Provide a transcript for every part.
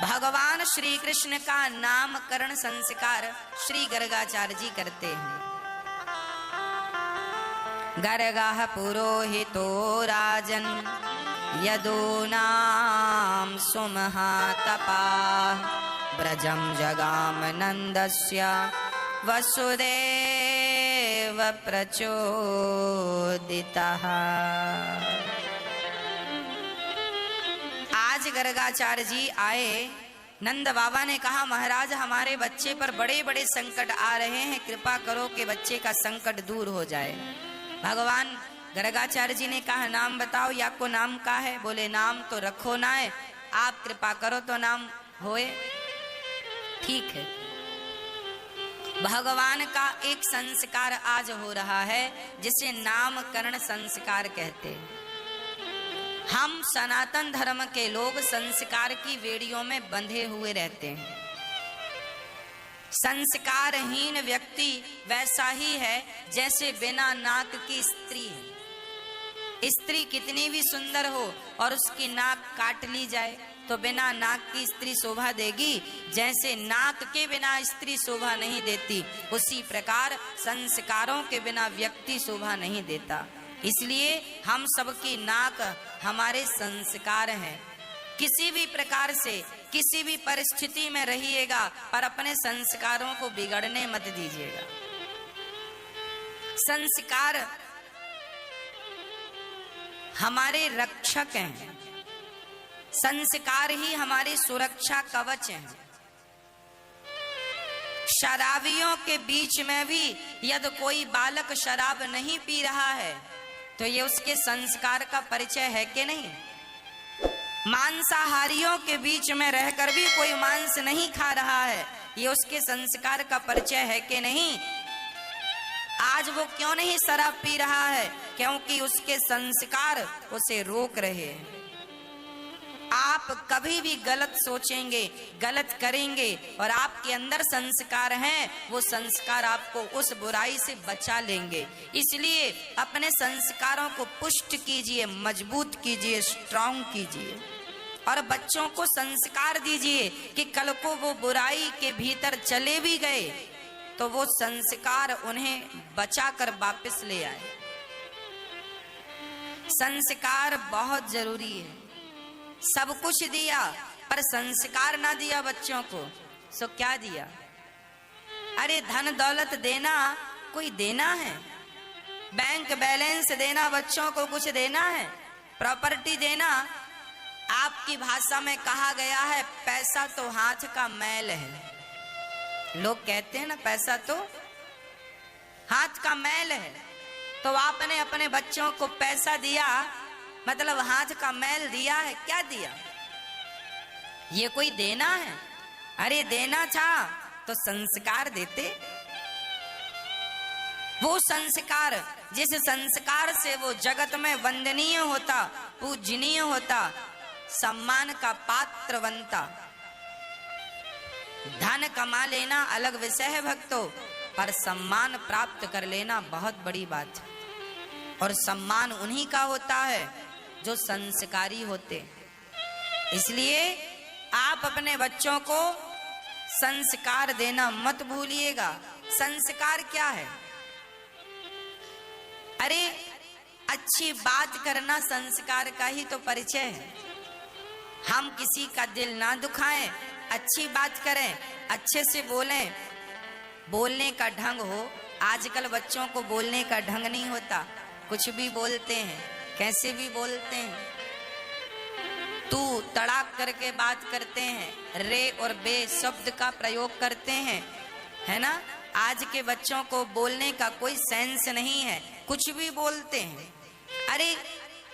भगवान श्री कृष्ण का नामकरण संस्कार श्री गर्गाचार्य जी करते हैं। गर्गः पुरोहितो राजन यदूनां सुमहातपाः ब्रजं जगाम नन्दस्य वसुदेव प्रचोदितः। आज गर्गाचार्य जी आए, नंद बाबा ने कहा महाराज हमारे बच्चे पर बड़े बड़े संकट आ रहे हैं, कृपा करो कि बच्चे का संकट दूर हो जाए। भगवान गर्गाचार्य जी ने कहा नाम बताओ, या को नाम का है? बोले नाम तो रखो ना है, आप कृपा करो तो नाम होए। ठीक है, भगवान का एक संस्कार आज हो रहा है जिसे नामकरण संस्कार कहते हैं। हम सनातन धर्म के लोग संस्कार की बेड़ियों में बंधे हुए रहते हैं। संस्कारहीन व्यक्ति वैसा ही है जैसे बिना नाक की स्त्री है। स्त्री कितनी भी सुंदर हो और उसकी नाक काट ली जाए तो बिना नाक की स्त्री शोभा देगी, जैसे नाक के बिना स्त्री शोभा नहीं देती, उसी प्रकार संस्कारों के बिना व्यक्ति शोभा नहीं देता। इसलिए हम सबकी नाक हमारे संस्कार हैं। किसी भी प्रकार से किसी भी परिस्थिति में रहिएगा पर अपने संस्कारों को बिगड़ने मत दीजिएगा। संस्कार हमारे रक्षक हैं, संस्कार ही हमारी सुरक्षा कवच हैं। शराबियों के बीच में भी यदि कोई बालक शराब नहीं पी रहा है तो ये उसके संस्कार का परिचय है कि नहीं? मांसाहारियों के बीच में रहकर भी कोई मांस नहीं खा रहा है, ये उसके संस्कार का परिचय है कि नहीं? आज वो क्यों नहीं शराब पी रहा है? क्योंकि उसके संस्कार उसे रोक रहे हैं। आप कभी भी गलत सोचेंगे, गलत करेंगे और आपके अंदर संस्कार हैं, वो संस्कार आपको उस बुराई से बचा लेंगे। इसलिए अपने संस्कारों को पुष्ट कीजिए, मजबूत कीजिए, स्ट्रांग कीजिए और बच्चों को संस्कार दीजिए कि कल को वो बुराई के भीतर चले भी गए तो वो संस्कार उन्हें बचाकर वापस ले आए। संस्कार बहुत जरूरी है। सब कुछ दिया पर संस्कार ना दिया बच्चों को, सो क्या दिया? अरे धन दौलत देना कोई देना है? बैंक बैलेंस देना बच्चों को कुछ देना है? प्रॉपर्टी देना? आपकी भाषा में कहा गया है पैसा तो हाथ का मैल है। लोग कहते हैं ना पैसा तो हाथ का मैल है। तो आपने अपने बच्चों को पैसा दिया मतलब हाथ का मैल दिया है। क्या दिया? ये कोई देना है? अरे देना था तो संस्कार देते। वो संस्कार जिस संस्कार से वो जगत में वंदनीय होता, पूजनीय होता, सम्मान का पात्र बनता। धन कमा लेना अलग विषय है भक्तों, पर सम्मान प्राप्त कर लेना बहुत बड़ी बात है। और सम्मान उन्हीं का होता है जो संस्कारी होते। इसलिए आप अपने बच्चों को संस्कार देना मत भूलिएगा। संस्कार क्या है? अरे अच्छी बात करना संस्कार का ही तो परिचय है। हम किसी का दिल ना दुखाएं, अच्छी बात करें, अच्छे से बोलें, बोलने का ढंग हो। आजकल बच्चों को बोलने का ढंग नहीं होता, कुछ भी बोलते हैं, कैसे भी बोलते हैं, तू तड़ाक करके बात करते हैं, रे और बे शब्द का प्रयोग करते हैं, है ना। आज के बच्चों को बोलने का कोई सेंस नहीं है, कुछ भी बोलते हैं। अरे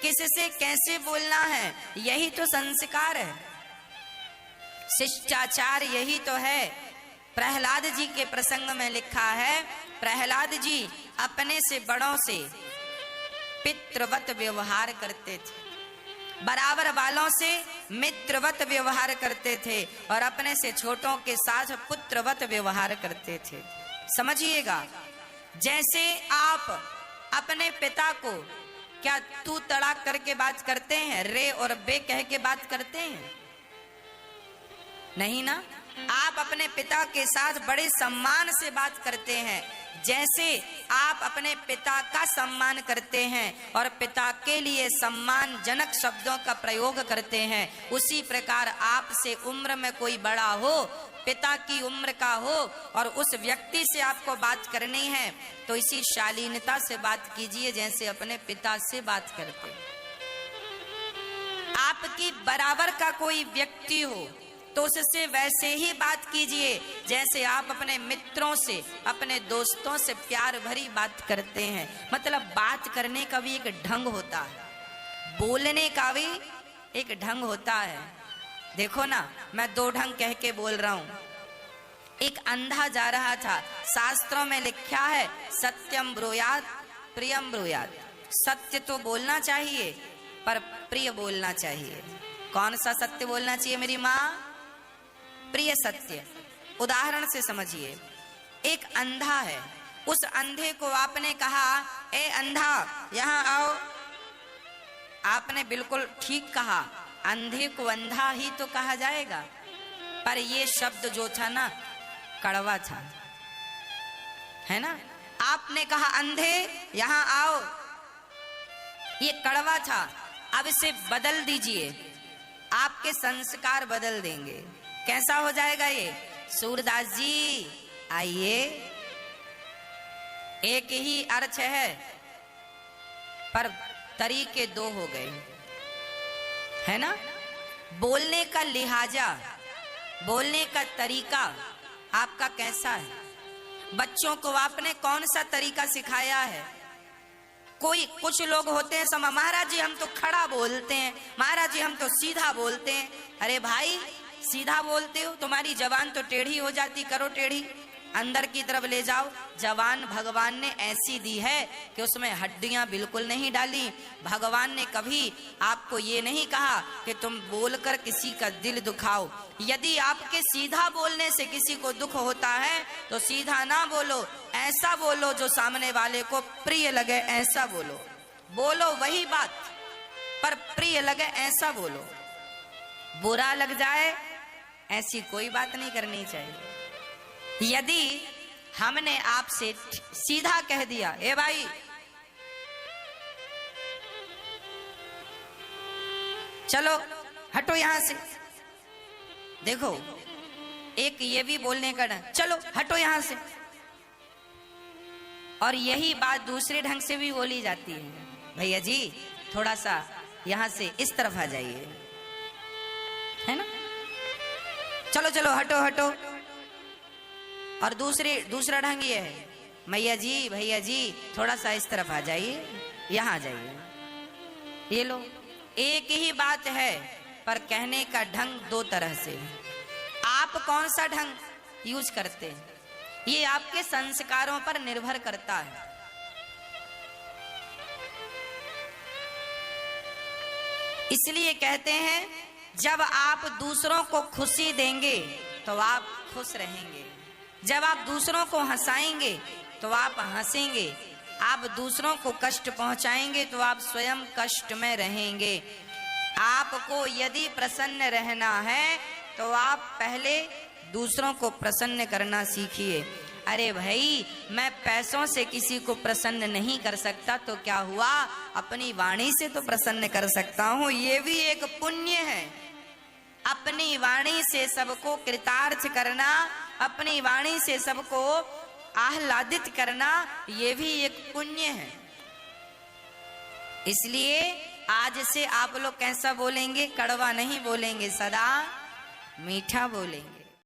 किससे कैसे बोलना है, यही तो संस्कार है, शिष्टाचार यही तो है। प्रहलाद जी के प्रसंग में लिखा है, प्रहलाद जी अपने से बड़ों से पितृवत व्यवहार करते थे, बराबर वालों से मित्रवत व्यवहार करते थे और अपने से छोटों के साथ पुत्रवत व्यवहार करते थे। समझिएगा, जैसे आप अपने पिता को क्या तू तड़ाक करके बात करते हैं, रे और बे कह के बात करते हैं? नहीं ना। आप अपने पिता के साथ बड़े सम्मान से बात करते हैं, जैसे आप अपने पिता का सम्मान करते हैं और पिता के लिए सम्मानजनक शब्दों का प्रयोग करते हैं, उसी प्रकार आपसे उम्र में कोई बड़ा हो, पिता की उम्र का हो और उस व्यक्ति से आपको बात करनी है तो इसी शालीनता से बात कीजिए जैसे अपने पिता से बात करते। आपकी बराबर का कोई व्यक्ति हो तो उससे वैसे ही बात कीजिए जैसे आप अपने मित्रों से, अपने दोस्तों से प्यार भरी बात करते हैं। मतलब बात करने का भी एक ढंग होता है, बोलने का भी एक ढंग होता है। देखो ना, मैं दो ढंग कह के बोल रहा हूं। एक अंधा जा रहा था, शास्त्रों में लिखा है सत्यम ब्रूयात प्रियम ब्रूयात। सत्य तो बोलना चाहिए पर प्रिय बोलना चाहिए। कौन सा सत्य बोलना चाहिए मेरी माँ? प्रिय सत्य। उदाहरण से समझिए, एक अंधा है, उस अंधे को आपने कहा ए अंधा यहाँ आओ। आपने बिल्कुल ठीक कहा, अंधे को अंधा ही तो कहा जाएगा, पर ये शब्द जो था ना कड़वा था, है ना। आपने कहा अंधे यहाँ आओ, ये कड़वा था। अब इसे बदल दीजिए, आपके संस्कार बदल देंगे। कैसा हो जाएगा ये? सूरदास जी आइए। एक ही अर्थ है पर तरीके दो हो गए, है ना। बोलने का लिहाजा, बोलने का तरीका आपका कैसा है? बच्चों को आपने कौन सा तरीका सिखाया है? कुछ लोग होते हैं समा, महाराज जी हम तो खड़ा बोलते हैं, महाराज जी हम तो सीधा बोलते हैं। अरे भाई, सीधा बोलते हो, तुम्हारी जबान तो टेढ़ी हो जाती, करो टेढ़ी, अंदर की तरफ ले जाओ। जबान भगवान ने ऐसी दी है कि उसमें हड्डियां बिल्कुल नहीं डाली। भगवान ने कभी आपको ये नहीं कहा कि तुम बोलकर किसी का दिल दुखाओ। यदि आपके सीधा बोलने से किसी को दुख होता है तो सीधा ना बोलो, ऐसा बोलो जो सामने वाले को प्रिय लगे, ऐसा बोलो। बोलो वही बात पर प्रिय लगे ऐसा बोलो। बुरा लग जाए ऐसी कोई बात नहीं करनी चाहिए। यदि हमने आपसे सीधा कह दिया ए भाई चलो हटो यहां से, देखो एक ये भी बोलने का ढंग, चलो हटो यहां से। और यही बात दूसरे ढंग से भी बोली जाती है, भैया जी थोड़ा सा यहां से इस तरफ आ जाइए, है ना, चलो चलो हटो हटो। और दूसरा ढंग ये है, मैया जी भैया जी थोड़ा सा इस तरफ आ जाइए, यहां आ जाइए। ये लो, एक ही बात है पर कहने का ढंग दो तरह से है। आप कौन सा ढंग यूज करते हैं ये आपके संस्कारों पर निर्भर करता है। इसलिए कहते हैं जब आप दूसरों को खुशी देंगे तो आप खुश रहेंगे, जब आप दूसरों को हंसाएंगे तो आप हंसेंगे, आप दूसरों को कष्ट पहुंचाएंगे तो आप स्वयं कष्ट में रहेंगे। आपको यदि प्रसन्न रहना है तो आप पहले दूसरों को प्रसन्न करना सीखिए। अरे भाई मैं पैसों से किसी को प्रसन्न नहीं कर सकता तो क्या हुआ, अपनी वाणी से तो प्रसन्न कर सकता हूँ, ये भी एक पुण्य है। अपनी वाणी से सबको कृतार्थ करना, अपनी वाणी से सबको आह्लादित करना, ये भी एक पुण्य है। इसलिए आज से आप लोग कैसा बोलेंगे, कड़वा नहीं बोलेंगे, सदा मीठा बोलेंगे।